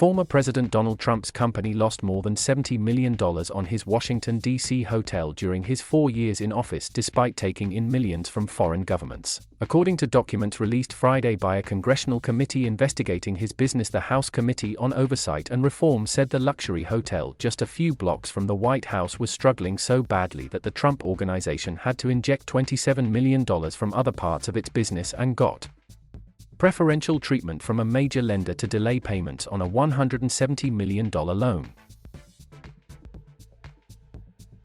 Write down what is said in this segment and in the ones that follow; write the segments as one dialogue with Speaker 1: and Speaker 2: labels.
Speaker 1: Former President Donald Trump's company lost more than $70 million on his Washington, D.C. hotel during his 4 years in office despite taking in millions from foreign governments. According to documents released Friday by a congressional committee investigating his business, the House Committee on Oversight and Reform said the luxury hotel just a few blocks from the White House was struggling so badly that the Trump organization had to inject $27 million from other parts of its business and got preferential treatment from a major lender to delay payments on a $170 million loan.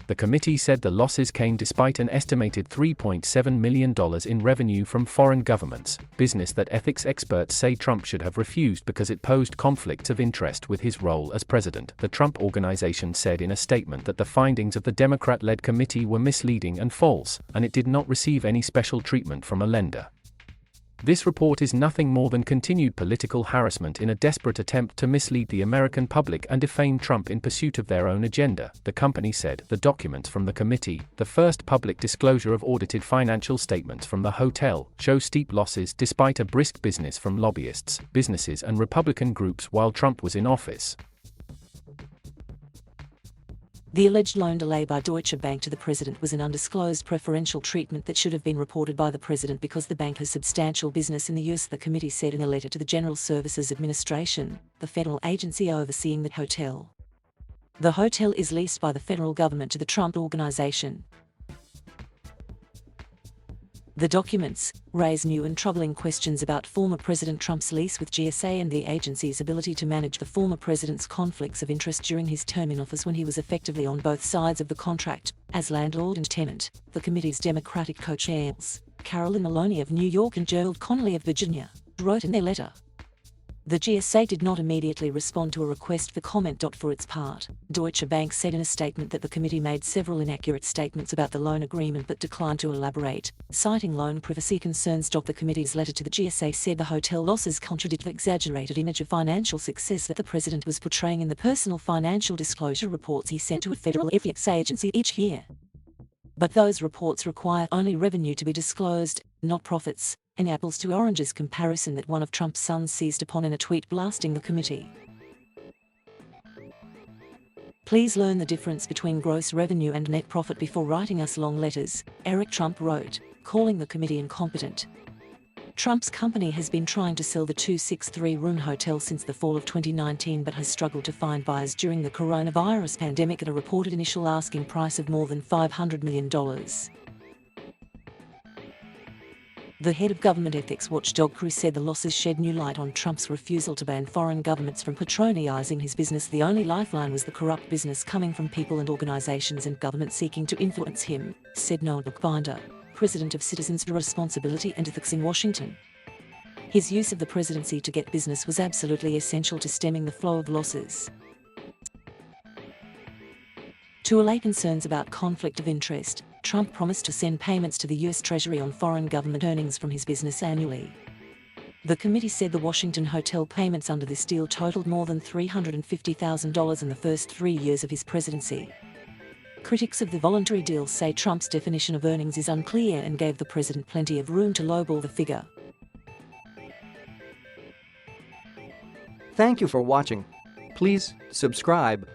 Speaker 1: The committee said the losses came despite an estimated $3.7 million in revenue from foreign governments, business that ethics experts say Trump should have refused because it posed conflicts of interest with his role as president. The Trump Organization said in a statement that the findings of the Democrat-led committee were misleading and false, and it did not receive any special treatment from a lender. This report is nothing more than continued political harassment in a desperate attempt to mislead the American public and defame Trump in pursuit of their own agenda, the company said. The documents from the committee, the first public disclosure of audited financial statements from the hotel, show steep losses despite a brisk business from lobbyists, businesses and Republican groups while Trump was in office.
Speaker 2: The alleged loan delay by Deutsche Bank to the president was an undisclosed preferential treatment that should have been reported by the president because the bank has substantial business in the U.S., the committee said in a letter to the General Services Administration, the federal agency overseeing the hotel. The hotel is leased by the federal government to the Trump Organization. The documents raise new and troubling questions about former President Trump's lease with GSA and the agency's ability to manage the former president's conflicts of interest during his term in office when he was effectively on both sides of the contract, as landlord and tenant. The committee's Democratic co-chairs, Carolyn Maloney of New York and Gerald Connolly of Virginia, wrote in their letter. The GSA did not immediately respond to a request for comment. For its part, Deutsche Bank said in a statement that the committee made several inaccurate statements about the loan agreement but declined to elaborate, citing loan privacy concerns. The committee's letter to the GSA said the hotel losses contradict the exaggerated image of financial success that the president was portraying in the personal financial disclosure reports he sent to a federal ethics agency each year. But those reports require only revenue to be disclosed, not profits, an apples to oranges comparison that one of Trump's sons seized upon in a tweet blasting the committee. Please learn the difference between gross revenue and net profit before writing us long letters, Eric Trump wrote, calling the committee incompetent. Trump's company has been trying to sell the 263-room hotel since the fall of 2019 but has struggled to find buyers during the coronavirus pandemic at a reported initial asking price of more than $500 million. The head of government ethics watchdog Crew said the losses shed new light on Trump's refusal to ban foreign governments from patronizing his business. The only lifeline was the corrupt business coming from people and organizations and government seeking to influence him, said Noah Bookbinder, president of Citizens for Responsibility and Ethics in Washington. His use of the presidency to get business was absolutely essential to stemming the flow of losses. To allay concerns about conflict of interest, Trump promised to send payments to the U.S. Treasury on foreign government earnings from his business annually. The committee said the Washington hotel payments under this deal totaled more than $350,000 in the first 3 years of his presidency. Critics of the voluntary deal say Trump's definition of earnings is unclear and gave the president plenty of room to lowball the figure.
Speaker 3: Thank you for watching. Please subscribe.